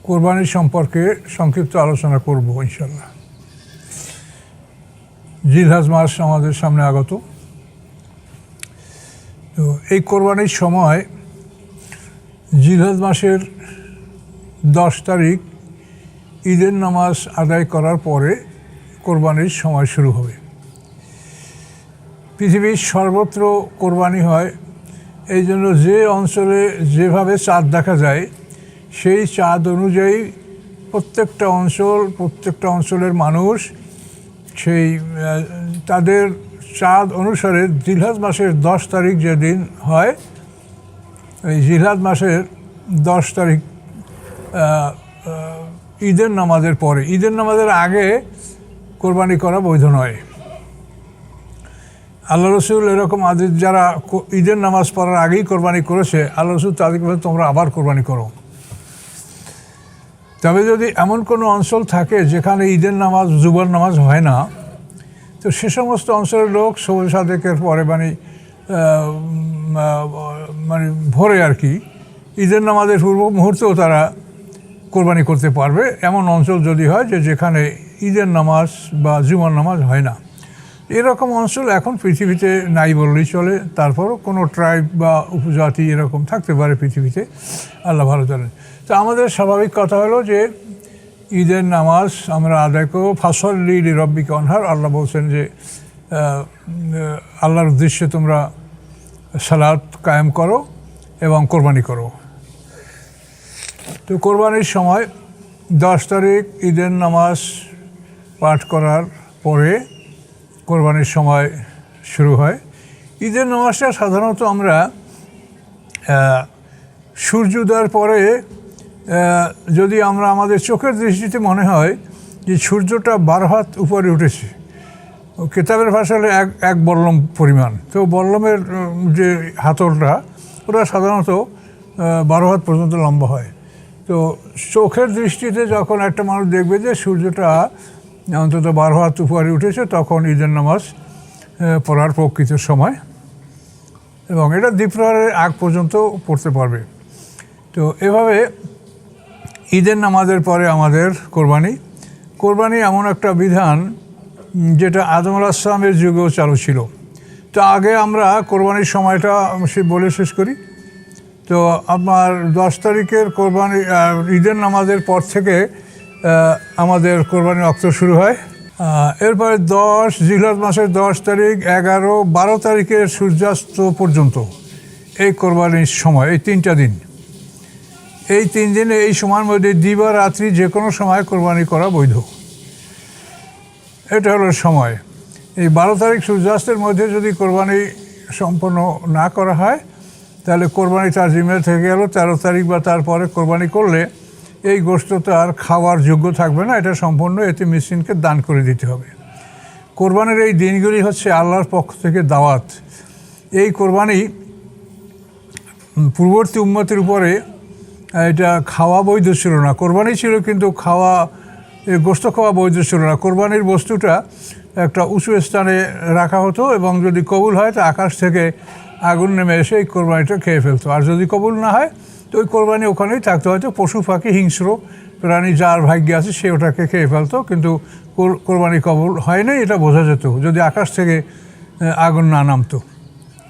কোরবানি সম্পর্কে সংক্ষিপ্ত আলোচনা করব ইনশাআল্লাহ। জিলহজ মাস আমাদের সামনে আগত। তো এই কোরবানির সময় জিলহজ মাসের 10 তারিখ ঈদের নামাজ আদায় করার পরে কোরবানির সময় শুরু হবে। পৃথিবীর সর্বত্র কোরবানি হয়, এই জন্য যে অঞ্চলে যেভাবে চাঁদ দেখা যায় সেই চাঁদ অনুযায়ী প্রত্যেকটা অঞ্চলের মানুষ সেই তাদের চাঁদ অনুসারে জিলহজ মাসের 10 তারিখ যেদিন হয়, এই জিলহজ মাসের 10 তারিখ ঈদের নামাজের পরে, ঈদের নামাজের আগে কোরবানি করা বৈধ নয়। আল্লাহ রসুল এরকম আদেশ, যারা ঈদের নামাজ পড়ার আগেই কোরবানি করেছে, আল্লাহ রসুল তাদেরকে বলে তোমরা আবার কোরবানি করো। তবে যদি এমন কোনো অঞ্চল থাকে যেখানে ঈদের নামাজ জুমার নামাজ হয় না, তো সে সমস্ত অঞ্চলের লোক সবুজ সাদেকের পরে মানে ভোরে আর কি ঈদের নামাজের পূর্ব মুহূর্তেও তারা কোরবানি করতে পারবে, এমন অঞ্চল যদি হয় যেখানে ঈদের নামাজ বা জুমার নামাজ হয় না। এরকম অঞ্চল এখন পৃথিবীতে নাই বললেই চলে। তারপরও কোনো ট্রাইব বা উপজাতি এরকম থাকতে পারে পৃথিবীতে, আল্লাহ ভালো জানেন। তো আমাদের স্বাভাবিক কথা হলো যে ঈদের নামাজ আমরা আদায় করব। ফাসল্লি লিরাব্বিকা ওয়ানহার, আল্লাহ বলছেন যে আল্লাহর উদ্দেশ্যে তোমরা সালাত কায়েম করো এবং কোরবানি করো। তো কোরবানির সময় 10 তারিখ ঈদের নামাজ পাঠ করার পরে কোরবানির সময় শুরু হয়। ঈদের নামাজটা সাধারণত আমরা সূর্যোদয়ের পরে, যদি আমরা আমাদের চোখের দৃষ্টিতে মনে হয় যে সূর্যটা 12 হাত উপরে উঠেছে, কেতাবের ভাষা হলে এক বল্লম পরিমাণ, তো বল্লমের যে হাতলটা ওটা সাধারণত 12 হাত পর্যন্ত লম্বা হয়। তো চোখের দৃষ্টিতে যখন একটা মানুষ দেখবে যে সূর্যটা অন্তত 12 হাত উপরে উঠেছে, তখন ঈদের নামাজ পড়ার প্রকৃত সময়, এবং এটা দ্বীপ্রহরের আগ পর্যন্ত পড়তে পারবে। তো এভাবে ঈদের নামাজের পরে আমাদের কোরবানি এমন একটা বিধান যেটা আদম আলাইহিস সালামের যুগেও চালু ছিল। তো আগে আমরা কোরবানির সময়টা বলে শেষ করি। তো আপনার 10 তারিখের কোরবানি ঈদের নামাজের পর থেকে আমাদের কোরবানির ওয়াক্ত শুরু হয়। এরপরে জিলহজ মাসের 10 তারিখ, 11, 12 তারিখের সূর্যাস্ত পর্যন্ত এই কোরবানির সময়, এই 3টা দিন, এই 3 দিনে এই সময়ের মধ্যে দিবা রাত্রি যে কোনো সময় কোরবানি করা বৈধ। এটা হলো সময়। এই 12 তারিখ সূর্যাস্তের মধ্যে যদি কোরবানি সম্পন্ন না করা হয়, তাহলে কোরবানি তার জিম্মা থেকে গেল। 13 তারিখ বা তারপরে কোরবানি করলে এই গোশত তো আর খাওয়ার যোগ্য থাকবে না, এটা সম্পূর্ণ এতে মিসকিনকে দান করে দিতে হবে। কোরবানির এই দিনগুলি হচ্ছে আল্লাহর পক্ষ থেকে দাওয়াত। এই কোরবানি পূর্ববর্তী উম্মতের উপরে এটা খাওয়া বৈধ ছিল না। কোরবানি ছিল কিন্তু গোশত খাওয়া বৈধ ছিল না। কোরবানির বস্তুটা একটা উঁচু স্থানে রাখা হতো, এবং যদি কবুল হয় তো আকাশ থেকে আগুন নেমে এসে এই কোরবানিটা খেয়ে ফেলতো। আর যদি কবুল না হয় তো ওই কোরবানি ওখানেই থাকতো। হয়তো পশু পাখি, হিংস্র প্রাণী যার ভাগ্যে আছে সে ওটাকে খেয়ে ফেলতো, কিন্তু কোরবানি কবুল হয়নি এটা বোঝা যেত যদি আকাশ থেকে আগুন না নামতো।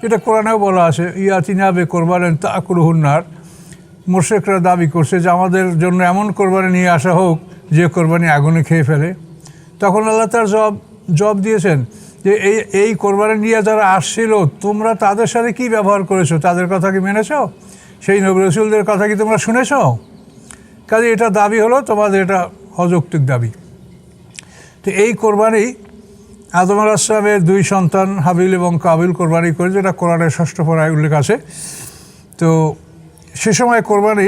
এটা কোরআনেও বলা আছে, ইয়াতিনা বে কোরবানেন তাকুলুহুন নার। মুশরিকরা দাবি করছে যে আমাদের জন্য এমন কোরবানি নিয়ে আসা হোক যে কোরবানি আগুনে খেয়ে ফেলে। তখন আল্লাহ তার জবাব দিয়েছেন যে এই কোরবানি নিয়ে যারা আসছিল, তোমরা তাদের সাথে কি ব্যবহার করেছো? তাদের কথা কি মেনেছ? সেই নবী রাসূলদের কথা কি তোমরা শুনেছ? কাজে এটা দাবি হলো তোমাদের এটা অযৌক্তিক দাবি। তো এই কোরবানি আদম আলাইহিস সালামের 2 সন্তান হাবিল এবং কাবিল কোরবানি করে, যেটা কোরআনের 6ষ্ঠ পারায় উল্লেখ আছে। তো সে সময় কোরবানি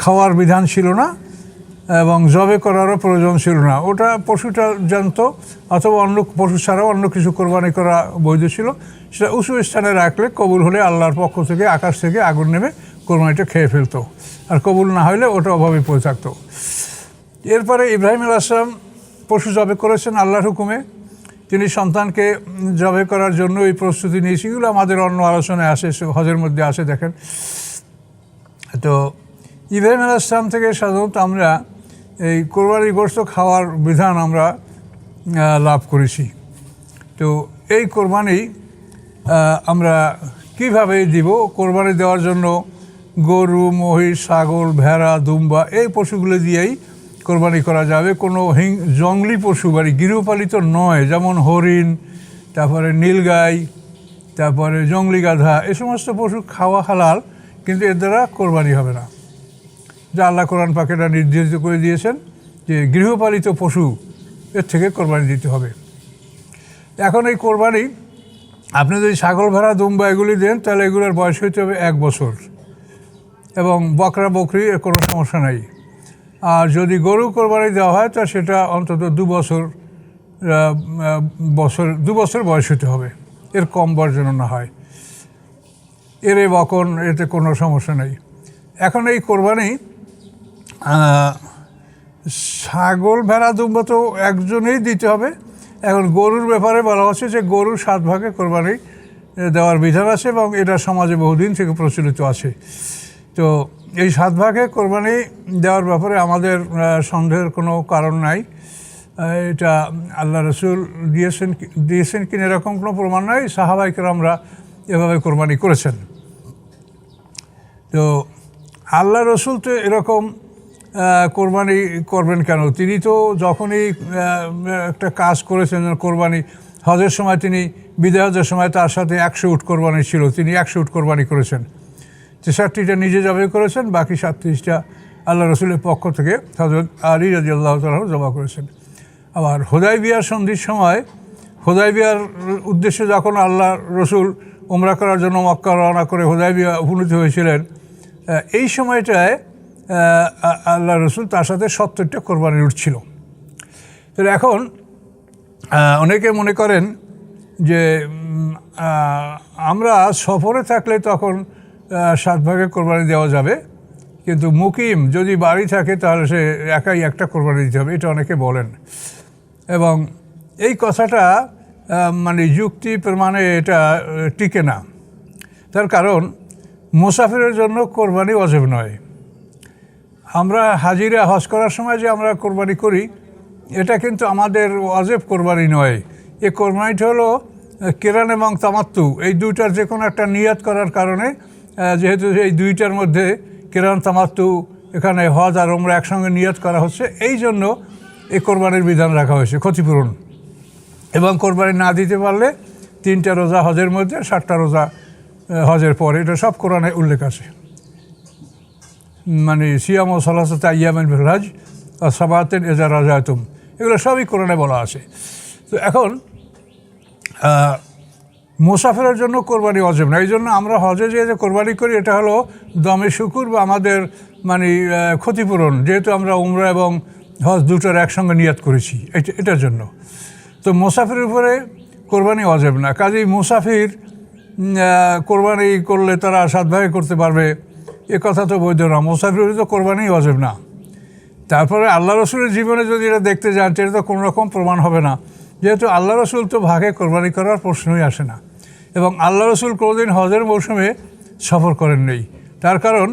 খাওয়ার বিধান ছিল না এবং জবে করারও প্রয়োজন ছিল না। ওটা পশুটা জানত, অথবা অন্য পশু ছাড়াও অন্য কিছু কোরবানি করা বৈধ ছিল। সেটা উঁচু স্থানে রাখলে কবুল হলে আল্লাহর পক্ষ থেকে আকাশ থেকে আগুন নেমে কোরবানিটা খেয়ে ফেলতো, আর কবুল না হলে ওটা অভাবে পড়ে থাকতো। এরপরে ইব্রাহিম আলাইহিস সালাম পশু জবে করেছেন আল্লাহর হুকুমে। তিনি সন্তানকে জবে করার জন্য এই প্রস্তুতি নিয়েছি। এগুলো আমাদের অন্য আলোচনায় আসে, হজের মধ্যে আসে, দেখেন। তো ইব্রাহিম আলাইহিস সালাম থেকে সাধারণত আমরা এই কোরবানির গোশত খাওয়ার বিধান আমরা লাভ করেছি। তো এই কোরবানি আমরা কিভাবে দিব? কোরবানি দেওয়ার জন্য গরু, মহিষ, ছাগল, ভেড়া, দুম্বা এই পশুগুলো দিয়েই কোরবানি করা যাবে। কোনো জঙ্গলি পশু গৃহপালিত নয়, যেমন হরিণ, তারপরে নীলগাই, তারপরে জঙ্গলি গাধা, এই সমস্ত পশু খাওয়া হালাল, কিন্তু এর দ্বারা কোরবানি হবে না। যা আল্লাহ কোরআন পাকে এটা নির্ধারিত করে দিয়েছেন যে গৃহপালিত পশু এর থেকে কোরবানি দিতে হবে। এখন এই কোরবানি আপনি যদি ছাগল, ভেড়া, দুম্বা এগুলি দেন তাহলে এগুলোর বয়স হইতে হবে 1 বছর, এবং বকরা বকরি এর কোনো সমস্যা নাই। আর যদি গরু কোরবানি দেওয়া হয় তা সেটা অন্তত 2 বছর বয়স হতে হবে, এর কম বয়স যেন না হয়। এরে বকন, এতে কোনো সমস্যা নেই। এখন এই কোরবানি ছাগল, ভেড়া, দুম্বা তো একজনেই দিতে হবে। এখন গরুর ব্যাপারে বলা হচ্ছে যে গরুর 7 ভাগে কোরবানি দেওয়ার বিধান আছে, এবং এটা সমাজে বহুদিন থেকে প্রচলিত আছে। তো এই 7 ভাগে কোরবানি দেওয়ার ব্যাপারে আমাদের সন্দেহের কোনো কারণ নাই। এটা আল্লাহ রসুল দিয়েছেন কিনা এরকম কোনো প্রমাণ নাই। সাহাবায়ে কেরামরা এভাবে কোরবানি করেছেন। তো আল্লাহ রসুল তো এরকম কোরবানি করবেন কেন? তিনি তো যখনই একটা কাজ করেছেন কোরবানি, হজের সময় তিনি বিদায় হজের সময় তার সাথে 100 উট কোরবানি ছিল, তিনি 100 উট কোরবানি করেছেন। 63টা নিজে জবাই করেছেন, বাকি 37টা আল্লাহ রসুলের পক্ষ থেকে হযরত আলী রাদিয়াল্লাহু তাআলা জবাই করেছেন। আবার হুদায়বিয়ার সন্ধির সময় হুদায়বিয়ার উদ্দেশ্যে যখন আল্লাহ রসুল উমরা করার জন্য মক্কা রওনা করে হুদায়বিয়া উপনীত হয়েছিলেন, এই সময়টায় আল্লাহ রসুল তার সাথে 70টা কোরবানির উট ছিল। তো এখন অনেকে মনে করেন যে আমরা সফরে থাকলে তখন 7 ভাগে কোরবানি দেওয়া যাবে, কিন্তু মুকিম যদি বাড়ি থাকে তাহলে সে একাই একটা কোরবানি দিতে হবে, এটা অনেকে বলেন। এবং এই কথাটা মানে যুক্তি প্রমাণে এটা টিকে না। তার কারণ মুসাফিরের জন্য কোরবানি ওয়াজিব নয়। আমরা হাজিরা হজ করার সময় যে আমরা কোরবানি করি, এটা কিন্তু আমাদের ওয়াজিব কোরবানি নয়। এই কোরবানিটা হলো কিরান এবং তামাত্তু, এই দুইটার যে কোনো একটা নিয়াত করার কারণে, যেহেতু এই দুইটার মধ্যে কিরান তামাত্তু, এখানে হজ আর উমরা একসঙ্গে নিয়াত করা হচ্ছে, এই জন্য এই কোরবানির বিধান রাখা হয়েছে, ক্ষতিপূরণ। এবং কোরবানি না দিতে পারলে 3টা রোজা হজের মধ্যে, 7টা রোজা হজের পরে, এটা সব কোরআনে উল্লেখ আছে। মানে সিয়াম ও সালাসাতা আইয়ামিন ফিল হজ আর সাবাতিন ইযা রাজাতুম, এগুলো সবই কোরআনে বলা আছে। তো এখন মুসাফিরের জন্য কোরবানি ওয়াজিব না। এই জন্য আমরা হজে যে কোরবানি করি এটা হলো দমে শুকুর বা আমাদের মানে ক্ষতিপূরণ, যেহেতু আমরা উমরা এবং হজ দুটোর একসঙ্গে নিয়াত করেছি, এটার জন্য। তো মুসাফিরের উপরে কোরবানি ওয়াজিব না। কাজেই মুসাফির কোরবানি করলে তারা 7 ভাগে করতে পারবে, এ কথা তো বৈধ না। মুসাফিরের তো কোরবানি ওয়াজিব না। তারপরে আল্লাহ রসুলের জীবনে যদি এটা দেখতে যান, এটা তো কোনো রকম প্রমাণ হবে না, যেহেতু আল্লাহ রসুল তো ভাগে কোরবানি করার প্রশ্নই আসে না। এবং আল্লাহ রসুল কোনোদিন হজের মৌসুমে সফর করেন নেই। তার কারণ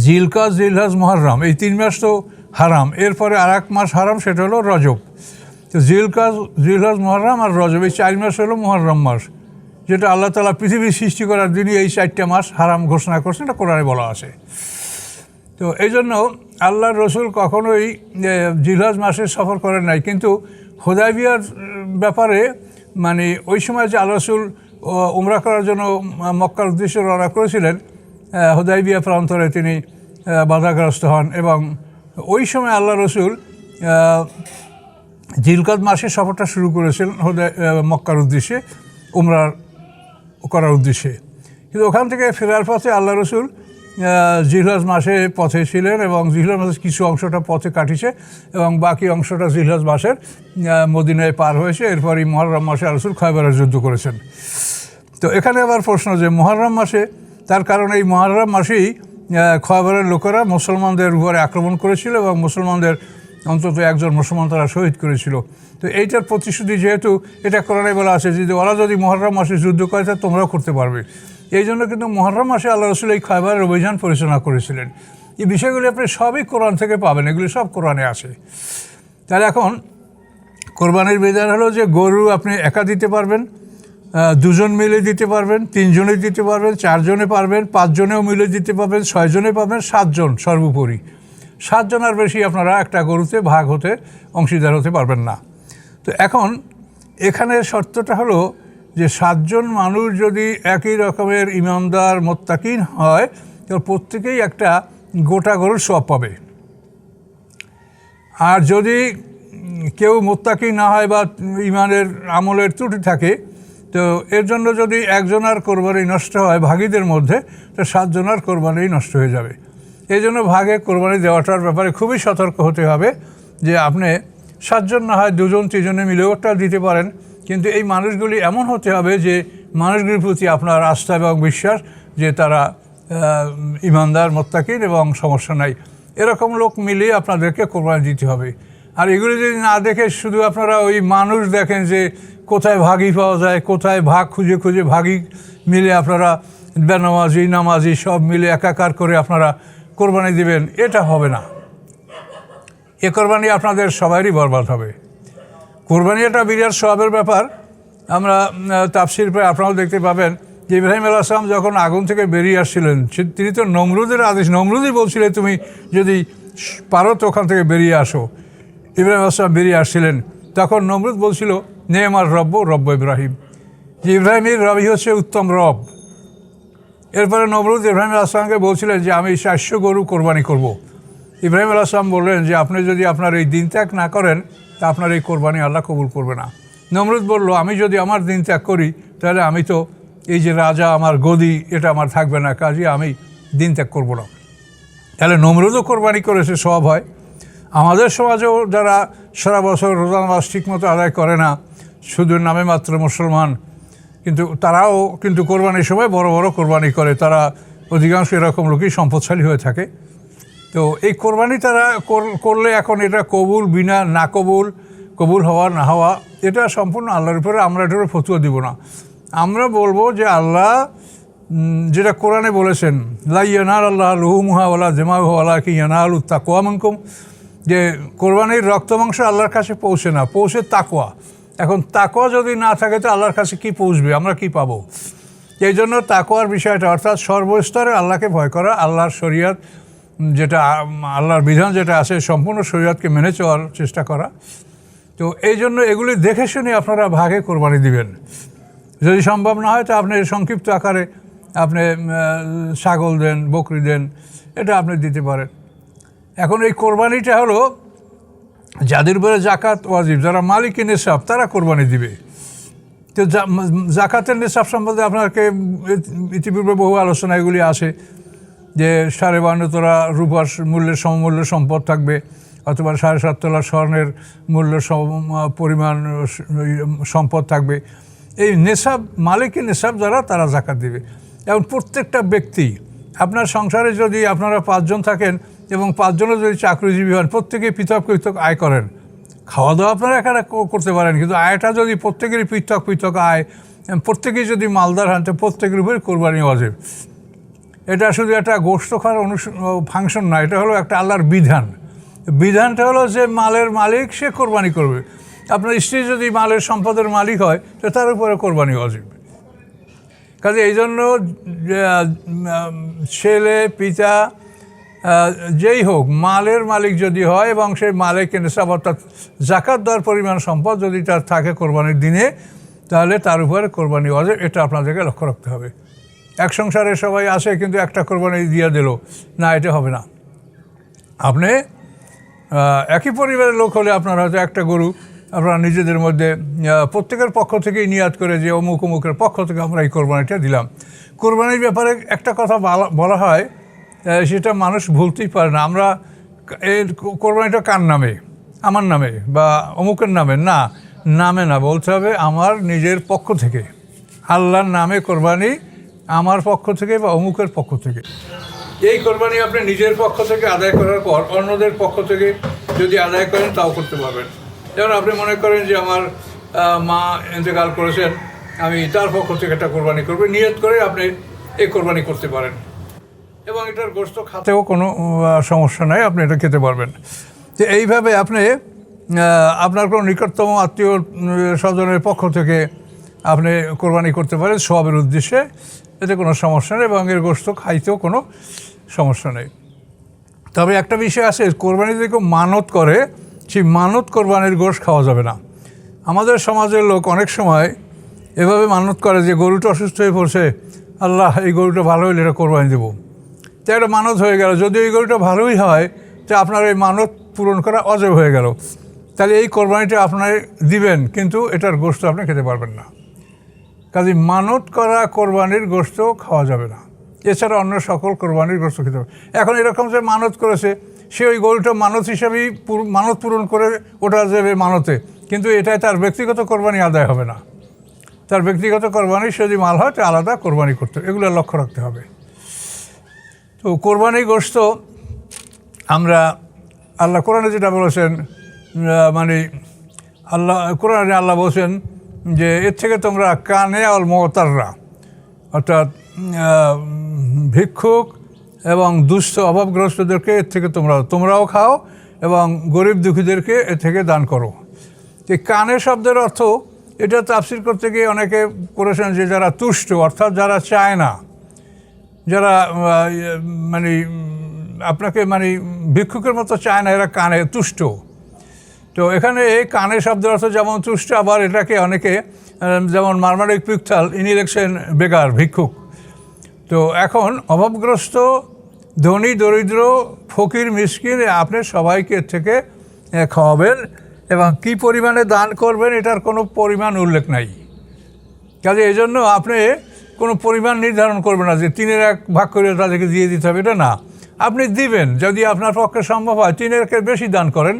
জিলকাজ, জিলহজ, মুহররম, এই 3 মাস তো হারাম। এরপরে আর 1 মাস হারাম, সেটা হলো রজব। তো জিলকাজ, জিলহজ, মুহররম আর রজব, এই 4 মাস হলো মুহররম মাস, যেটা আল্লাহ তাআলা পৃথিবী সৃষ্টি করার দিনই এই 4টা মাস হারাম ঘোষণা করছেন, এটা কোরআনে বলা আছে। তো এই জন্য আল্লাহর রসুল কখনোই জিলহজ মাসে সফর করেন নাই। কিন্তু হুদায়বিয়ার ব্যাপারে মানে ওই সময় যে আল্লাহ রসুল উমরা করার জন্য মক্কার উদ্দেশ্যে রওনা করেছিলেন, হুদায়বিয়া প্রান্তরে তিনি বাধাগ্রস্ত হন, এবং ওই সময় আল্লাহ রসুল জিলকাদ মাসে সফরটা শুরু করেছিলেন মক্কার উদ্দেশ্যে, উমরা করার উদ্দেশ্যে। কিন্তু ওখান থেকে ফেরার পথে আল্লাহ রসুল জিলহজ মাসে পথে ছিলেন, এবং জিলহজ মাসের কিছু অংশটা পথে কাটিছে, এবং বাকি অংশটা জিলহজ মাসের মদিনায় পার হয়েছে। এরপরই মুহররম মাসে আল্লাহ রসুল খয়বরের যুদ্ধ করেছেন। তো এখানে আবার প্রশ্ন যে মুহররম মাসে, তার কারণ এই মুহররম মাসেই খয়বরের লোকেরা মুসলমানদের উপরে আক্রমণ করেছিল, এবং মুসলমানদের অন্তত একজন মুসলমান তারা শহীদ করেছিল। তো এইটার প্রতিশ্রুতি, যেহেতু এটা কোরআনে বলা আছে যে ওরা যদি মুহররম মাসে যুদ্ধ করে তা তোমরাও করতে পারবে, এই জন্য কিন্তু মুহররম মাসে আল্লাহ রসুল এই খয়বরের অভিযান পরিচালনা করেছিলেন। এই বিষয়গুলি আপনি সবই কোরআন থেকে পাবেন, এগুলি সব কোরআনে আছে। তাহলে এখন কোরবানির বিধান হলো যে গরু আপনি একা দিতে পারবেন, দুজন মিলে দিতে পারবেন, তিনজনে দিতে পারবেন, চারজনে পারবেন, পাঁচজনেও মিলে দিতে পারবেন, ছয়জনে পাবেন, সাতজন সর্বোপরি। সাতজন আর বেশি আপনারা একটা গরুতে ভাগ হতে অংশীদার হতে পারবেন না। তো এখন এখানে শর্তটা হলো যে সাতজন মানুষ যদি একই রকমের ইমানদার মোত্তাকিন হয় তো প্রত্যেকেই একটা গোটা গরুর সওয়াব পাবে। আর যদি কেউ মোত্তাকি না হয় বা ইমানের আমলের ত্রুটি থাকে তো এর জন্য যদি একজনের কোরবানি নষ্ট হয় ভাগীদের মধ্যে, তো সাতজনের কোরবানি নষ্ট হয়ে যাবে। এই জন্য ভাগে কোরবানি দেওয়াটার ব্যাপারে খুবই সতর্ক হতে হবে যে আপনি সাতজন না হয় দুজন তিনজনে মিলেও একটা দিতে পারেন, কিন্তু এই মানুষগুলি এমন হতে হবে যে মানুষগুলির প্রতি আপনার আস্থা এবং বিশ্বাস যে তারা ইমানদার মোত্তাকিন এবং সমস্যা নাই, এরকম লোক মিলিয়ে আপনাদেরকে কোরবানি দিতে হবে। আর এগুলি যদি না দেখে শুধু আপনারা ওই মানুষ দেখেন যে কোথায় ভাগি পাওয়া যায়, কোথায় ভাগ খুঁজে খুঁজে ভাগি মিলে আপনারা বেনামাজি নামাজি সব মিলে একাকার করে আপনারা কোরবানি দিবেন, এটা হবে না। এ কোরবানি আপনাদের সবারই বরবাদ হবে। কোরবানি একটা বিরাট সওয়াবের ব্যাপার। আমরা তাফসীর প্রায় আপনারাও দেখতে পাবেন যে ইব্রাহিম আলাইহিস সালাম যখন আগুন থেকে বেরিয়ে আসছিলেন, তিনি তো নমরুদের আদেশ, নমরুদই বলছিলেন তুমি যদি পারো তো ওখান থেকে বেরিয়ে আসো। ইব্রাহিম আলাইহিস সালাম বেরিয়ে আসছিলেন, তখন নমরুদ বলছিল নেমার রব্ব ইব্রাহিম, যে ইব্রাহিমের রবই হচ্ছে উত্তম রব। এরপরে নমরুদ ইব্রাহিম আলাইহিস সালামকে বলছিলেন যে আমি 400 গরু কোরবানি করব। ইব্রাহিম আলাইহিস সালাম বললেন যে আপনি যদি আপনার এই দিন ত্যাগ না করেন তা আপনার এই কোরবানি আল্লাহ কবুল করবে না। নমরুদ বলল আমি যদি আমার দিন ত্যাগ করি তাহলে আমি তো এই যে রাজা আমার গদি এটা আমার থাকবে না, কাজে আমি দিন ত্যাগ করবো না। তাহলে নমরুদও কোরবানি করেছে, সওয়াব হয়। আমাদের সমাজেও যারা সারা বছর রোজা নামাজ ঠিকমতো আদায় করে না, শুধু নামে মাত্র মুসলমান, কিন্তু তারাও কিন্তু কোরবানির সময় বড় বড় কোরবানি করে, তারা অধিকাংশ এরকম লোকই সম্পদশালী হয়ে থাকে। তো এই কোরবানি তারা করলে এখন এটা কবুল বিনা না কবুল হওয়া না হওয়া এটা সম্পূর্ণ আল্লাহর উপরে, আমরা এটার উপরে ফতুয়া দিব না। আমরা বলবো যে আল্লাহ যেটা কোরআনে বলেছেন লা ইয়ানাল আল্লাহ লুহুমুহা ওয়ালা দিমাউহা ওয়ালাকিন ইয়ানালুত তাকওয়া মিনকুম, যে কোরবানির রক্ত মাংস আল্লাহর কাছে পৌঁছে না, পৌঁছে তাকওয়া। এখন তাকওয়া যদি না থাকে তো আল্লাহর কাছে কি পৌঁছবে, আমরা কি পাবো? এই জন্য তাকওয়ার বিষয়টা অর্থাৎ সর্বস্তরে আল্লাহকে ভয় করা, আল্লাহর শরীয়ত যেটা আল্লাহর বিধান যেটা আছে সম্পূর্ণ শরীয়তকে মেনে চলার চেষ্টা করা। তো এই জন্য এগুলি দেখে শুনে আপনারা ভাগে কোরবানি দিবেন। যদি সম্ভব না হয় তো আপনি সংক্ষিপ্ত আকারে আপনি ছাগল দেন, বকরি দেন, এটা আপনি দিতে পারেন। এখন এই কোরবানিটা হলো যাদের উপরে জাকাত ওয়াজিব, যারা মালিক নিসাব তারা কোরবানি দিবে। তো জাকাতের নিসাব সম্বন্ধে আপনাকে ইতিপূর্বে বহু আলোচনা এগুলি আছে যে 52.5 তোলা রূপার মূল্যের সমমূল্য সম্পদ থাকবে, অথবা 7.5 তোলা স্বর্ণের মূল্য পরিমাণ সম্পদ থাকবে। এই নেশাব মালিকের নেশাব যারা তারা জাকাত দিবে। এখন প্রত্যেকটা ব্যক্তি আপনার সংসারে যদি আপনারা 5 জন থাকেন এবং 5 জনও যদি চাকরিজীবী হন, প্রত্যেকেই পৃথক পৃথক আয় করেন, খাওয়া দাওয়া আপনারা এখানে করতে পারেন, কিন্তু আয়টা যদি প্রত্যেকেরই পৃথক পৃথক আয়, প্রত্যেকেই যদি মালদার হন তো প্রত্যেকের উপরে কোরবানি ওয়াজিব। এটা শুধু একটা গোশত খাওয়ার ফাংশন না, এটা হলো একটা আল্লাহর বিধান। বিধানটা হলো যে মালের মালিক সে কোরবানি করবে। আপনার স্ত্রী যদি মালের সম্পদের মালিক হয় তো তার উপরে কোরবানি ওয়াজিব। কাজে এই জন্য ছেলে পিতা যেই হোক মালের মালিক যদি হয় এবং সেই মালিকের নিসাব অর্থাৎ জাকাত দেওয়ার পরিমাণ সম্পদ যদি তার থাকে কোরবানির দিনে, তাহলে তার উপরে কোরবানি ওয়াজিব। এটা আপনাদেরকে লক্ষ্য রাখতে হবে। এক সংসারে সবাই আসে কিন্তু একটা কোরবানি দিয়ে দিল না, এটা হবে না। আপনি একই পরিবারের লোক হলে আপনার হয়তো একটা গরু আপনারা নিজেদের মধ্যে প্রত্যেকের পক্ষ থেকেই নিয়াত করে যে অমুক অমুকের পক্ষ থেকে আমরা এই কোরবানিটা দিলাম। কোরবানির ব্যাপারে একটা কথা বলা হয়, সেটা মানুষ ভুলতেই পারে না। আমরা এই কোরবানিটা কার নামে, আমার নামে বা অমুকের নামে না, নামে না, বলতে হবে আমার নিজের পক্ষ থেকে, আল্লাহর নামে কোরবানি আমার পক্ষ থেকে বা অমুকের পক্ষ থেকে। এই কোরবানি আপনি নিজের পক্ষ থেকে আদায় করার পর অন্যদের পক্ষ থেকে যদি আদায় করেন তাও করতে পারবেন। যেমন আপনি মনে করেন যে আমার মা ইন্তেকাল করেছেন, আমি তার পক্ষ থেকে একটা কোরবানি করবো, নিয়ত করে আপনি এই কোরবানি করতে পারেন। এবং এটার গোশত খাতেও কোনো সমস্যা নাই, আপনি এটা খেতে পারবেন। তো এইভাবে আপনি আপনার কোনো নিকটতম আত্মীয় স্বজনের পক্ষ থেকে আপনি কোরবানি করতে পারেন সওয়াবের উদ্দেশ্যে, এতে কোনো সমস্যা নেই এবং এর গোশত খাইতেও কোনো সমস্যা নেই। তবে একটা বিষয় আছে, কোরবানি যদি কেউ মানত করে, সেই মানত কোরবানির গোশত খাওয়া যাবে না। আমাদের সমাজের লোক অনেক সময় এভাবে মানত করে যে গরুটা অসুস্থ হয়ে পড়ছে, আল্লাহ এই গরুটা ভালো হইলে এটা কোরবানি দেবো, তো একটা মানত হয়ে গেল। যদি এই গরুটা ভালোই হয় তো আপনার এই মানত পূরণ করা অজেব হয়ে গেল, তাহলে এই কোরবানিটা আপনার দিবেন কিন্তু এটার গোশত আপনি খেতে পারবেন না। কাজে মানত করা কোরবানির গোশত খাওয়া যাবে না, এছাড়া অন্য সকল কোরবানির গোশত খেতে হবে। এখন এরকম যে মানত করেছে সে ওই গরুটা মানত হিসাবেই মানত পূরণ করে ওটা যাবে মানতে, কিন্তু এটাই তার ব্যক্তিগত কোরবানি আদায় হবে না। তার ব্যক্তিগত কোরবানি যদি মাল হয় তো আলাদা কোরবানি করতে, এগুলো লক্ষ্য রাখতে হবে। তো কোরবানি গোশত আমরা আল্লাহ কোরআনে যেটা বলেছেন, মানে কোরআনে আল্লাহ বলছেন যে এর থেকে তোমরা কানে আল মতাররা, অর্থাৎ ভিক্ষুক এবং দুস্থ অভাবগ্রস্তদেরকে এর থেকে তোমরাও খাও এবং গরিব দুঃখীদেরকে এর থেকে দান করো। এই কানে শব্দের অর্থ এটা তাফসীর করতে গিয়ে অনেকে করেছেন যে যারা তুষ্ট, অর্থাৎ যারা চায় না, যারা মানে আপনাকে মানে ভিক্ষুকের মতো চায় না, এরা কানে তুষ্ট। তো এখানে কানে শব্দের অর্থ যেমন তুষ্ট, আবার এটাকে অনেকে যেমন মারমারিক পিকথাল, ইনি লিখছেন বেকার ভিক্ষুক। তো এখন অভাবগ্রস্ত, ধনী, দরিদ্র, ফকির, মিসকিন আপনি সবাইকে এর থেকে খাওয়াবেন এবং কী পরিমাণে দান করবেন এটার কোনো পরিমাণ উল্লেখ নাই। কাজে এই জন্য আপনি কোনো পরিমাণ নির্ধারণ করবেন না যে 3/1 ভাগ করে তাদেরকে দিয়ে দিতে হবে, এটা না। আপনি দিবেন, যদি আপনার পক্ষে সম্ভব হয় 3/1 বেশি দান করেন,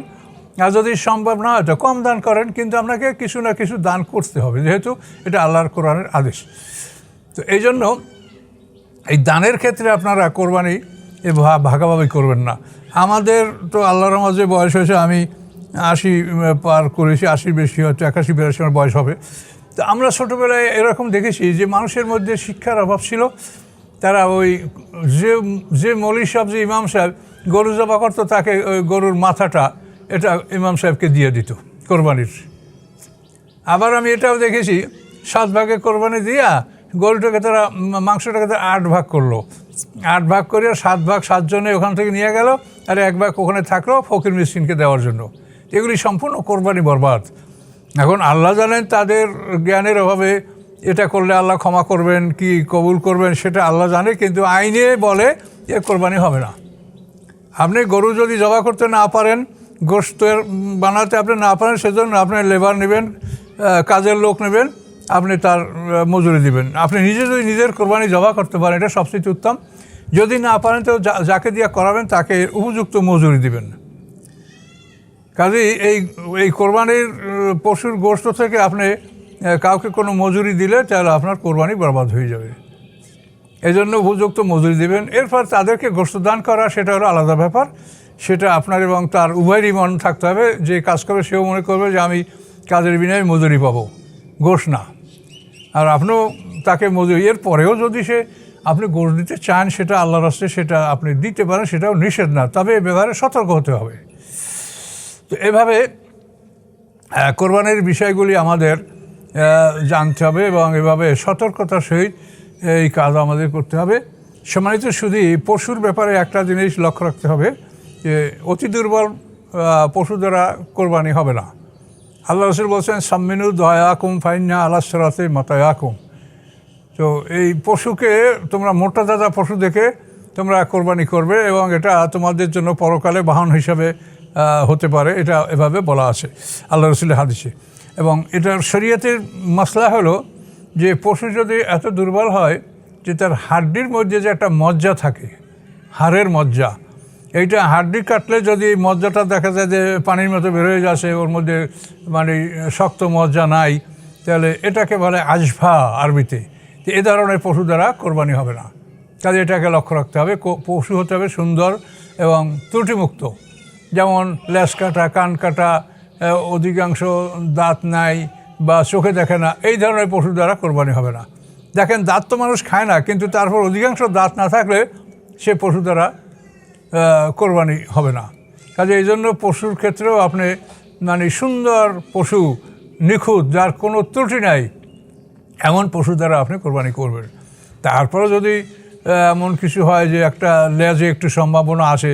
আর যদি সম্ভব না হয় তো কম দান করেন, কিন্তু আপনাকে কিছু না কিছু দান করতে হবে, যেহেতু এটা আল্লাহর কোরআনের আদেশ। তো এই জন্য এই দানের ক্ষেত্রে আপনারা কোরবানি ভাগাভাগি করবেন না। আমাদের তো আল্লাহর মাঝে বয়স হয়েছে, আমি 80 পার করেছি, 80 বেশি হয়তো 81-82 আমার বয়স হবে। তো আমরা ছোটোবেলায় এরকম দেখেছি যে মানুষের মধ্যে শিক্ষার অভাব ছিল। তারা ওই যে মৌলভী সাহেব, যে ইমাম সাহেব গরু জবা করতো, তাকে ওই গরুর মাথাটা এটা ইমাম সাহেবকে দিয়ে দিত কোরবানির। আবার আমি এটাও দেখেছি 7 ভাগে কোরবানি দিয়া গরুটাকে তারা, মাংসটাকে তারা 8 ভাগ করলো। 8 ভাগ করে 7 ভাগ 7 জনে ওখান থেকে নিয়ে গেল, আর 1 ভাগ ওখানে থাকলো ফকির মিসকিনকে দেওয়ার জন্য। এগুলি সম্পূর্ণ কোরবানি বরবাদ। এখন আল্লাহ জানেন তাদের জ্ঞানের অভাবে এটা করলে আল্লাহ ক্ষমা করবেন কি কবুল করবেন সেটা আল্লাহ জানে, কিন্তু আইনে বলে এ কোরবানি হবে না। আপনি গরু যদি জবা করতে না পারেন, গোশতের বানাতে আপনি না পারেন, সেজন্য আপনি লেবার নেবেন, কাজের লোক নেবেন, আপনি তার মজুরি দিবেন। আপনি নিজে যদি নিজের কোরবানি জবা করতে পারেন এটা সবচেয়ে উত্তম। যদি না পারেন তো যাকে দিয়ে করাবেন তাকে উপযুক্ত মজুরি দিবেন। কাজেই এই কোরবানির পশুর গোশত থেকে আপনি কাউকে কোনো মজুরি দিলে তাহলে আপনার কোরবানি বরবাদ হয়ে যাবে। এই জন্য উপযুক্ত মজুরি দেবেন। এরপর তাদেরকে গোশত দান করা সেটা হলো আলাদা ব্যাপার, সেটা আপনার এবং তার উভয়েরই মন থাকতে হবে। যে কাজ করবে সেও মনে করবে যে আমি কাজের বিনিময়ে মজুরি পাবো, গোশত না। আর আপনিও তাকে মজুরি, এর পরেও যদি আপনি গোশত দিতে চান সেটা আল্লাহর রাস্তায় সেটা আপনি দিতে পারেন, সেটাও নিষেধ না, তবে এ ব্যাপারে সতর্ক হতে হবে। তো এভাবে কোরবানির বিষয়গুলি আমাদের জানতে হবে এবং এভাবে সতর্কতার সহিত এই কাজ আমাদের করতে হবে। সম্মানিত শুধু পশুর ব্যাপারে একটা জিনিস লক্ষ্য রাখতে হবে যে অতি দুর্বল পশু দ্বারা কোরবানি হবে না। আল্লাহ রাসূল বলছেন সাম্মিনু দয়াকুম ফাইন্না আলা সিরাতে মাতায়াকুম। তো এই পশুকে তোমরা মোটা তাজা পশু দেখে তোমরা কোরবানি করবে এবং এটা তোমাদের জন্য পরকালে বাহন হিসাবে হতে পারে, এটা এভাবে বলা আছে আল্লাহ রাসূলের হাদিসে। এবং এটার শরীয়তের মাসলা হলো যে পশু যদি এত দুর্বল হয় যে তার হাড্ডির মধ্যে যে একটা মজ্জা থাকে, হাড়ের মজ্জা, এইটা হাড্ডি কাটলে যদি মজ্জাটা দেখা যায় যে পানির মতো বের হয়ে যাচ্ছে, ওর মধ্যে মানে শক্ত মজ্জা নাই, তাহলে এটাকে বলে আজভা আরবিতে। তো এ ধরনের পশু দ্বারা কোরবানি হবে না। কাজে এটাকে লক্ষ্য রাখতে হবে, পশু হতে হবে সুন্দর এবং ত্রুটিমুক্ত, যেমন লেজ কাটা, কান কাটা, অধিকাংশ দাঁত নাই বা চোখে দেখে না, এই ধরনের পশু দ্বারা কোরবানি হবে না। দেখেন দাঁত তো মানুষ খায় না, কিন্তু তারপর অধিকাংশ দাঁত না থাকলে সে পশু দ্বারা কোরবানি হবে না। কাজে এই জন্য পশুর ক্ষেত্রেও আপনি মানে সুন্দর পশু, নিখুঁত, যার কোনো ত্রুটি নাই, এমন পশু দ্বারা আপনি কোরবানি করবেন। তারপরে যদি এমন কিছু হয় যে একটা লেজে একটু সম্ভাবনা আছে,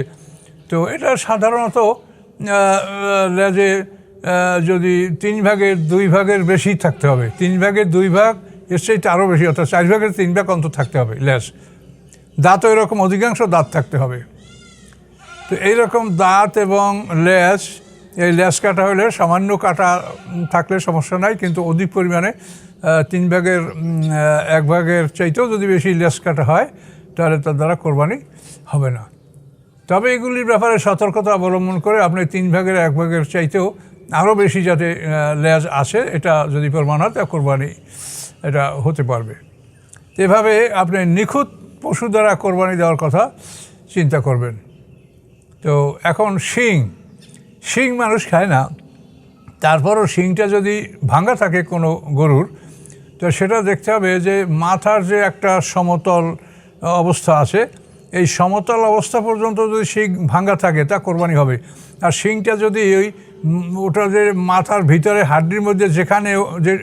তো এটা সাধারণত লেজে যদি 3 ভাগের 2 ভাগের বেশি থাকতে হবে, 3 ভাগের 2 ভাগ এর চাইতে আরও বেশি, অর্থাৎ 4 ভাগের 3 ভাগ অন্তত থাকতে হবে লেজ। দাঁতও এরকম অধিকাংশ দাঁত থাকতে হবে। তো এইরকম দাঁত এবং লেজ, এই লেজ কাটা হলে সামান্য কাটা থাকলে সমস্যা নাই, কিন্তু অধিক পরিমাণে 3 ভাগের 1 ভাগের চাইতেও যদি বেশি লেজ কাটা হয় তাহলে তার দ্বারা কোরবানি হবে না। তবে এগুলির ব্যাপারে সতর্কতা অবলম্বন করে আপনি 3 ভাগের 1 ভাগের চাইতেও আরও বেশি যাতে লেজ আসে এটা যদি প্রমাণ হয় তা কোরবানি এটা হতে পারবে। এভাবে আপনি নিখুঁত পশু দ্বারা কোরবানি দেওয়ার কথা চিন্তা করবেন। তো এখন শিং মানুষ খায় না, তারপরও শিংটা যদি ভাঙা থাকে কোনো গরুর, তো সেটা দেখতে হবে যে মাথার যে একটা সমতল অবস্থা আছে, এই সমতল অবস্থা পর্যন্ত যদি শিং ভাঙা থাকে তা কোরবানি হবে। আর শিংটা যদি ওটা যে মাথার ভিতরে হাড্ডির মধ্যে যেখানে যে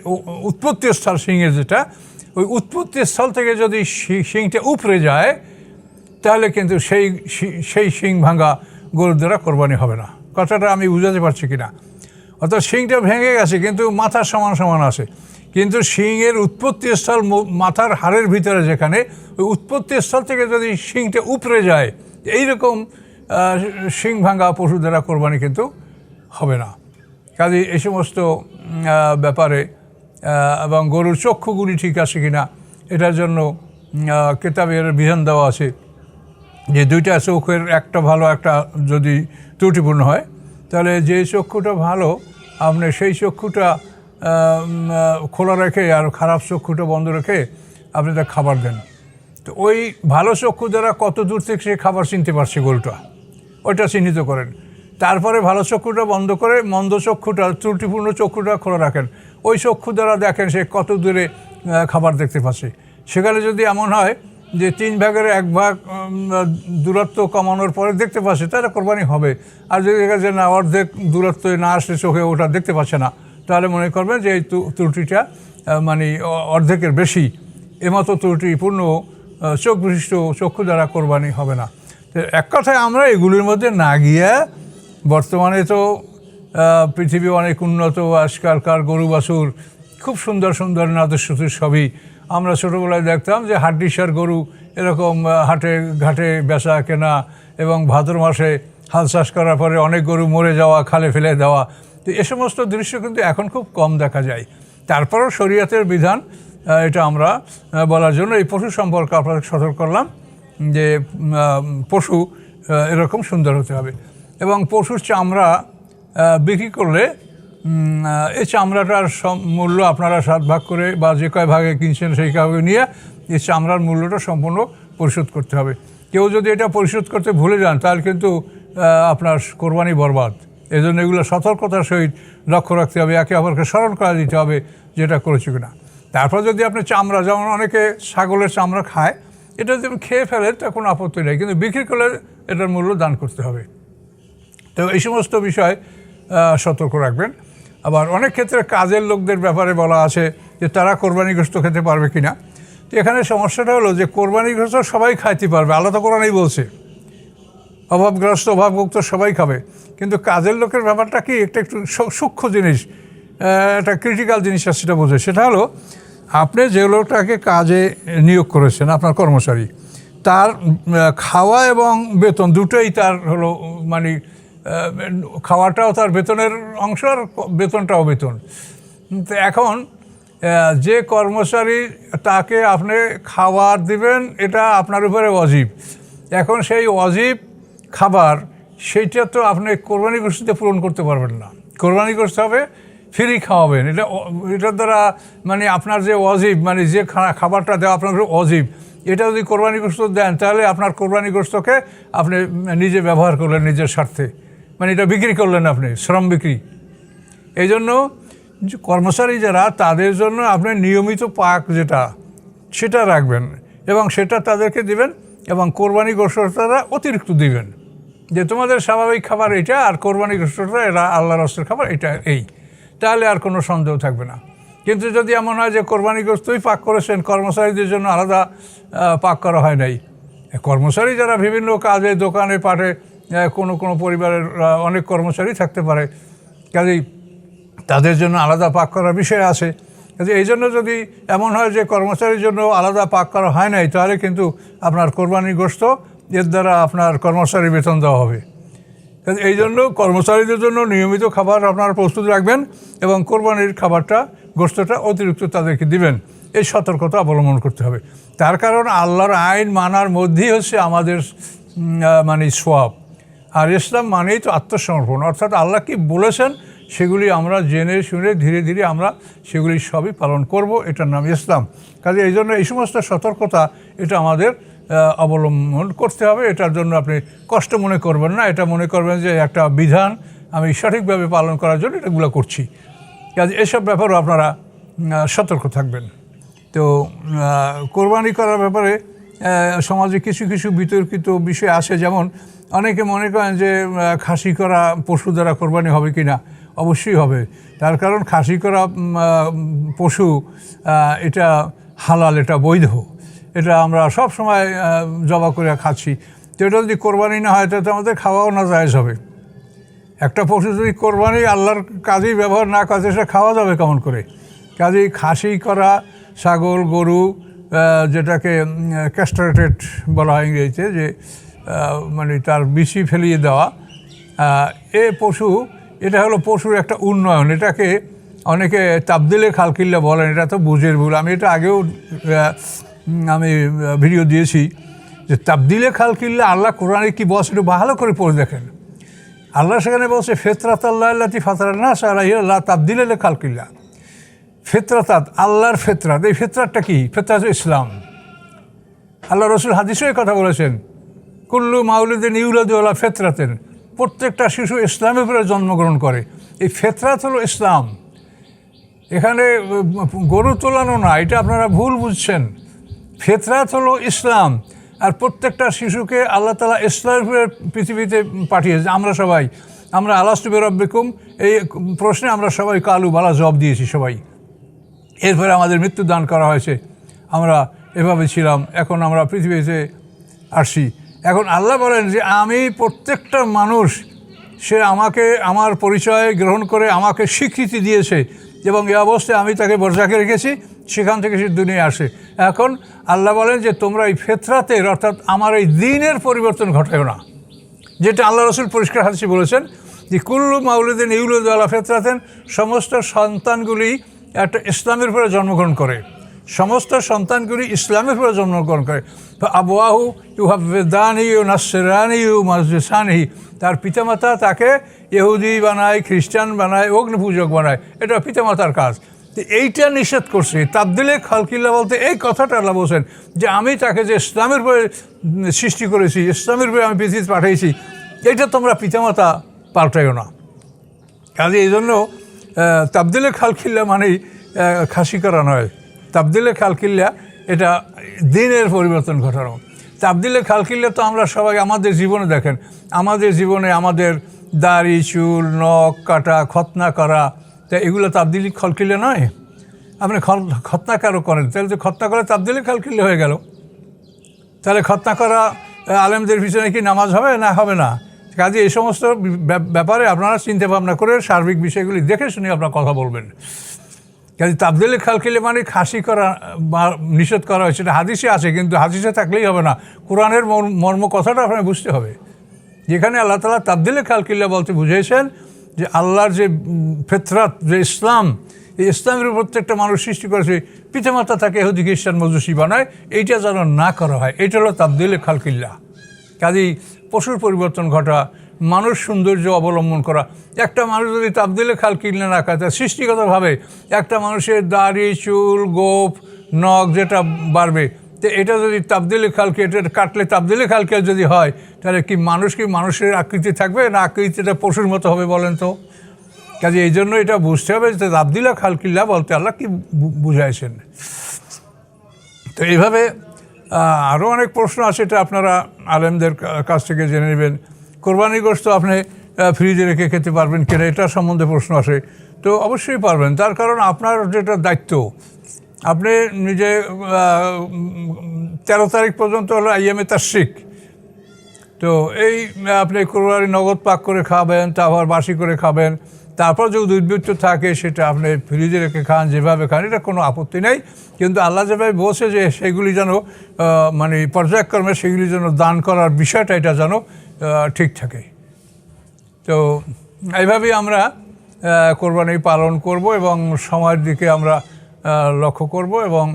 উৎপত্তি স্থল শিংয়ের, যেটা ওই উৎপত্তি স্থল থেকে যদি শিংটা উপরে যায় তাহলে কিন্তু সেই শিং ভাঙা গরুর দ্বারা কোরবানি হবে না। কথাটা আমি বুঝাতে পারছি কিনা? অর্থাৎ শিংটা ভেঙে গেছে কিন্তু মাথার সমান সমান আছে, কিন্তু শিংয়ের উৎপত্তি স্থল মাথার হাড়ের ভিতরে, যেখানে ওই উৎপত্তি স্থল থেকে যদি শিংটা উপরে যায়, এইরকম শিং ভাঙা পশু দ্বারা কোরবানি কিন্তু হবে না। কাজে এই সমস্ত ব্যাপারে এবং গরুর চক্ষুগুলি ঠিক আছে কিনা এটার জন্য কেতাবের বিধান দেওয়া আছে যে 2টা চোখের একটা ভালো একটা যদি ত্রুটিপূর্ণ হয় তাহলে যে চক্ষুটা ভালো আপনি সেই চক্ষুটা খোলা রেখে আর খারাপ চক্ষুটা বন্ধ রেখে আপনি তার খাবার দেন। তো ওই ভালো চক্ষু দ্বারা কত দূর থেকে সে খাবার চিনতে পারছে গরুটা, ওইটা চিহ্নিত করেন। তারপরে ভালো চক্ষুটা বন্ধ করে মন্দ চক্ষুটা, ত্রুটিপূর্ণ চক্ষুটা খোলা রাখেন। ওই চক্ষু দ্বারা দেখেন সে কত দূরে খাবার দেখতে পাচ্ছে। সেখানে যদি এমন হয় যে 3 ভাগের 1 ভাগ দূরত্ব কমানোর পরে দেখতে পাচ্ছে, তাহলে কোরবানি হবে। আর যদি দেখা যায় না, অর্ধেক দূরত্ব না আসলে চোখে ওটা দেখতে পাচ্ছে না, তাহলে মনে করবেন যে এই ত্রুটিটা মানে অর্ধেকের বেশি। এমতো ত্রুটিপূর্ণ চোখ বিশিষ্ট চক্ষু দ্বারা কোরবানি হবে না। তো এক কথায় আমরা এগুলির মধ্যে না গিয়ে, বর্তমানে তো পৃথিবী অনেক উন্নত, আজকালকার গরু বাছুর খুব সুন্দর সুন্দর নাদুস সবই। আমরা ছোটোবেলায় দেখতাম যে হাড্ডিসার গরু এরকম হাটে ঘাটে বেচা কেনা, এবং ভাদ্র মাসে হাল চাষ করার পরে অনেক গরু মরে যাওয়া, খালে ফেলে দেওয়া। তো এ সমস্ত দৃশ্য কিন্তু এখন খুব কম দেখা যায়। তারপরও শরীয়তের বিধান এটা আমরা বলার জন্য এই পশু সম্পর্কে আপনাদের সতর্ক করলাম যে পশু এরকম সুন্দর হতে হবে। এবং পশুর চামড়া বিক্রি করলে এই চামড়াটার মূল্য আপনারা 7 ভাগ করে বা যে কয় ভাগে কিনছেন সেই ভাগে নিয়ে এই চামড়ার মূল্যটা সম্পূর্ণ পরিশোধ করতে হবে। কেউ যদি এটা পরিশোধ করতে ভুলে যান তাহলে কিন্তু আপনার কোরবানি বরবাদ। এই জন্য এগুলো সতর্কতার সহিত লক্ষ্য রাখতে হবে, একে অপরকে স্মরণ করা দিতে হবে যেটা করেছি কিনা। তারপর যদি আপনি চামড়া, যেমন অনেকে ছাগলের চামড়া খায়, এটা যদি আপনি খেয়ে ফেলেন তা কোনো আপত্তি নেই, কিন্তু বিক্রি করলে এটার মূল্য দান করতে হবে। তো এই সমস্ত বিষয় সতর্ক রাখবেন। আবার অনেক ক্ষেত্রে কাজের লোকদের ব্যাপারে বলা আছে যে তারা কোরবানি গোশত খেতে পারবে কিনা। তো এখানে সমস্যাটা হলো যে কোরবানি গোশত সবাই খাইতে পারবে, আলাদা কোরআনই বলছে অভাবগ্রস্ত অভাবমুক্ত সবাই খাবে। কিন্তু কাজের লোকের ব্যাপারটা কি একটু সূক্ষ্ম জিনিস, একটা ক্রিটিক্যাল জিনিস আছে, সেটা বোঝে। সেটা হলো আপনি যে লোকটাকে কাজে নিয়োগ করেছেন, আপনার কর্মচারী, তার খাওয়া এবং বেতন দুটোই তার হলো, মানে খাওয়াটাও তার বেতনের অংশ আর বেতনটাও বেতন। তো এখন যে কর্মচারী তাকে আপনি খাবার দিবেন এটা আপনার উপরে ওয়াজিব। এখন সেই ওয়াজিব খাবার সেইটা তো আপনি কোরবানি গোশতে পূরণ করতে পারবেন না। কোরবানি করতে হবে ফ্রি খাওয়াবেন, এটার দ্বারা মানে আপনার যে ওয়াজিব, মানে যে খাবারটা দেওয়া আপনার ওয়াজিব, এটা যদি কোরবানি গোশত দেন তাহলে আপনার কোরবানি গোশতকে আপনি নিজে ব্যবহার করলেন নিজের স্বার্থে, মানে এটা বিক্রি করলেন আপনি, শ্রম বিক্রি। এই জন্য কর্মচারী যারা, তাদের জন্য আপনি নিয়মিত পাক যেটা সেটা রাখবেন এবং সেটা তাদেরকে দিবেন এবং কোরবানি গোশতটা অতিরিক্ত দিবেন, যে তোমাদের স্বাভাবিক খাবার এটা আর কোরবানি গোশতটা এরা আল্লাহর রাস্তার খাবার এটা এই, তাহলে আর কোনো সন্দেহ থাকবে না। কিন্তু যদি এমন হয় যে কোরবানি গোশতই পাক করেছেন, কর্মচারীদের জন্য আলাদা পাক করা হয় নাই, কর্মচারী যারা বিভিন্ন কাজে দোকানে পাঠে কোনো পরিবারের অনেক কর্মচারী থাকতে পারে, কাজেই তাদের জন্য আলাদা পাক করার বিষয় আছে। কাজে এই জন্য যদি এমন হয় যে কর্মচারীর জন্য আলাদা পাক করা হয় নাই, তাহলে কিন্তু আপনার কোরবানির গোশত এর দ্বারা আপনার কর্মচারী বেতন দেওয়া হবে। কাজে এই জন্য কর্মচারীদের জন্য নিয়মিত খাবার আপনারা প্রস্তুত রাখবেন এবং কোরবানির খাবারটা গোশতটা অতিরিক্ত তাদেরকে দিবেন, এই সতর্কতা অবলম্বন করতে হবে। তার কারণ আল্লাহর আইন মানার মধ্যেই হচ্ছে আমাদের মানে সওয়াব। আর ইসলাম মানেই তো আত্মসমর্পণ, অর্থাৎ আল্লাহ কি বলেছেন সেগুলি আমরা জেনে শুনে ধীরে ধীরে আমরা সেগুলি সবই পালন করব, এটার নাম ইসলাম। কাজে এই জন্য এই সমস্ত সতর্কতা এটা আমাদের অবলম্বন করতে হবে। এটার জন্য আপনি কষ্ট মনে করবেন না, এটা মনে করবেন যে একটা বিধান আমি সঠিকভাবে পালন করার জন্য এটাগুলো করছি। কাজে এসব ব্যাপারেও আপনারা সতর্ক থাকবেন। তো কোরবানি করার ব্যাপারে সমাজে কিছু কিছু বিতর্কিত বিষয় আছে, যেমন অনেকে মনে করেন যে খাসি করা পশু দ্বারা কোরবানি হবে কি না। অবশ্যই হবে, তার কারণ খাসি করা পশু এটা হালাল, এটা বৈধ, এটা আমরা সব সময় জবাই করে খাচ্ছি। তো এটা যদি কোরবানি না হয় তাহলে আমাদের খাওয়াও না জায়েজ হবে। একটা পশু যদি কোরবানি আল্লাহর কাজেই ব্যবহার না করে সেটা খাওয়া যাবে কেমন করে? কাজেই খাসি করা ছাগল গরু, যেটাকে ক্যাস্ট্রেটেড বলা হয় ইংরেজিতে, যে মানে তার বিচি ফেলিয়ে দেওয়া, এ পশু, এটা হলো পশুর একটা উন্নয়ন। এটাকে অনেকে তাবদিলে খালকিল্লা বলেন, এটা তো বুঝের ভুল। আমি এটা আগেও আমি ভিডিও দিয়েছি যে তাবদিলে খালকিল্লা আল্লাহ কোরআনে কি বলছে একটু ভালো করে পড়ে দেখেন। আল্লাহ সেখানে বলছে ফেতরাত আল্লাহ আল্লাতি ফাতারান্নাস আলাইহা তাবদিলে খালকিল্লা। ফেতরাত আল্লাহর ফেতরাত, এই ফেতরাতটা কি? ফেতরাত ইসলাম। আল্লাহ রসুল হাদিসে কথা বলেছেন, কুল্লু মাউলিদিন ইউলাদু আলা ফেতরাতেন, প্রত্যেকটা শিশু ইসলামের উপরে জন্মগ্রহণ করে। এই ফেতরাত হলো ইসলাম। এখানে গরু তোলানো না, এটা আপনারা ভুল বুঝছেন। ফেতরাত হলো ইসলাম, আর প্রত্যেকটা শিশুকে আল্লাহ তাআলা ইসলামের উপরে পৃথিবীতে পাঠিয়েছে। আমরা আলাস্তু বিরাব্বিকুম এই প্রশ্নে আমরা সবাই কালু বালা জবাব দিয়েছি সবাই। এরপরে আমাদের মৃত্যু দান করা হয়েছে, আমরা এভাবে ছিলাম, এখন আমরা পৃথিবীতে আসছি। এখন আল্লাহ বলেন যে আমি প্রত্যেকটা মানুষ, সে আমাকে আমার পরিচয় গ্রহণ করে আমাকে স্বীকৃতি দিয়েছে এবং এই অবস্থায় আমি তাকে বরজাকে রেখেছি, সেখান থেকে সে দুনিয়ায় আসে। এখন আল্লাহ বলেন যে তোমরা এই ফেতরাতের অর্থাৎ আমার এই দ্বীনের পরিবর্তন ঘটাও না, যেটা আল্লাহ রসুল পরিষ্কার হাদিসে বলেছেন যে কুল্লু মাউলিদিন ইউলাদু আলা ফেতরাতেন, সমস্ত সন্তানগুলি একটা ইসলামের উপরে জন্মগ্রহণ করে, সমস্ত সন্তানগুলি ইসলামের উপরে জন্মগ্রহণ করে। আবওয়াহু ইউহাব্বিদানি ইউ নাসরানি ইউ মাজলিসানি, তার পিতামাতা তাকে ইহুদি বানায়, খ্রিস্টান বানায়, অগ্নিপূজক বানায়, এটা পিতামাতার কাজ। তো এইটা নিষেধ করছে। তাবদিলে খালকিল্লা বলতে এই কথাটা আল্লাহ বলছেন যে আমি তাকে যে ইসলামের উপরে সৃষ্টি করেছি, ইসলামের উপরে আমি পৃথিবীতে পাঠিয়েছি, এইটা তোমরা পিতামাতা পাল্টাইও না। কাজে এই জন্য তাবদিলে খালকিল্লা মানেই খাসি করা নয়। তাবদিলে খালকিল্লা এটা দ্বীনের পরিবর্তন ঘটানো। তাবদিলে খালকিল্লা তো আমরা সবাই আমাদের জীবনে দেখেন, আমাদের জীবনে আমাদের দাড়ি চুল নখ কাটা খতনা করা, তা এগুলো তাবদিলে খালকিল্লা নয়? আপনি খতনা কারো করেন, তাহলে তো খতনা করে তাবদিলে খালকিল্লা হয়ে গেল। তাহলে খতনা করা আলেমদের পিছনে কি নামাজ হবে না হবে না? কাজে এই সমস্ত ব্যাপারে আপনারা চিন্তা ভাবনা করে সার্বিক বিষয়গুলি দেখে শুনে আপনারা কথা বলবেন। কাজে তাবদিলে খালকিল্লা মানে খাসি করা বা নিষেধ করা হয়েছে, এটা হাদিসে আছে, কিন্তু হাদিসে থাকলেই হবে না, কোরআনের মর্ম কথাটা আপনাকে বুঝতে হবে। যেখানে আল্লাহ তাআলা তাবদিলে খালকিল্লা বলতে বুঝিয়েছেন যে আল্লাহর যে ফেতরাত, যে ইসলাম, এই ইসলামের প্রত্যেকটা মানুষ সৃষ্টি করেছে, পিতামাতা তাকে ইহুদি খ্রিস্টান মজুসি বানায়, এইটা যেন না করা হয়, এইটা হলো তাবদিলে খালকিল্লা। কাজেই পশুর পরিবর্তন ঘটা, মানুষ সৌন্দর্য অবলম্বন করা। একটা মানুষ যদি তাবদিলে খালকিল্লা না খায়, তার সৃষ্টিগতভাবে একটা মানুষের দাড়ি চুল গোপ নখ যেটা বাড়বে, তো এটা যদি তাবদিলে খালকি, এটা কাটলে তাবদিলে খালকি যদি হয়, তাহলে কি মানুষের আকৃতি থাকবে না আকৃতিটা পশুর মতো হবে বলেন তো? কাজে এই জন্য এটা বুঝতে হবে যে তাবদিলে খালকিল্লা বলতে আল্লাহ কি বুঝাইছেন। তো এইভাবে আরও অনেক প্রশ্ন আছে, এটা আপনারা আলেমদের কাছ থেকে জেনে নেবেন। কোরবানির গোশত আপনি ফ্রিজে রেখে খেতে পারবেন কিনা, এটা সম্বন্ধে প্রশ্ন আসে। তো অবশ্যই পারবেন, তার কারণ আপনার যেটা দায়িত্ব, আপনি নিজে 13 তারিখ পর্যন্ত হলো আইয়ামে তাশরিক। তো এই আপনি কোরবানি নগদ পাক করে খাবেন, তারপর বাসি করে খাবেন, তারপর যদি উদ্বৃত্ত থাকে সেটা আপনি ফ্রিজে রেখে খান, যেভাবে খান, এটা কোনো আপত্তি নেই। কিন্তু আল্লাহ যেভাবে বলছে যে সেগুলি যেন মানে পর্যায়ক্রমে সেগুলি যেন দান করার বিষয়টা এটা যেন ঠিক থাকে। তো এইভাবেই আমরা কোরবানি পালন করব এবং সময়ের দিকে আমরা লক্ষ্য করব। এবং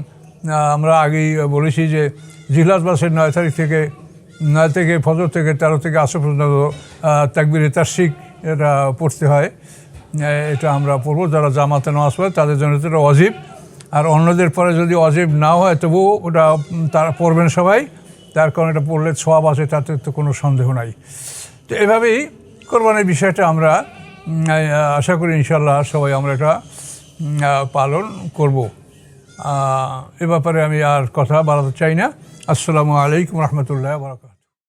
আমরা আগেই বলেছি যে জিলহজ মাসের 9 তারিখ থেকে 9 থেকে ফজর থেকে 13 থেকে আসর পর্যন্ত তাকবীরে তাশরিক এটা পড়তে হয়। এটা আমরা পড়ব, যারা জামাতে নামাজ পড়ে তাদের জন্য এটা ওয়াজিব। আর অন্যদের পরে যদি ওয়াজিব না হয় তবুও ওটা তারা পড়বেন সবাই, তার কারণ এটা পড়লে সওয়াব আছে, তাতে তো কোনো সন্দেহ নাই। তো এভাবেই কোরবানির বিষয়টা আমরা আশা করি ইনশাল্লাহ সবাই আমরা এটা পালন করব। এ ব্যাপারে আমি আর কথা বাড়াতে চাই না। আসসালামু আলাইকুম রহমতুল্লাহ বারাকাতুহু।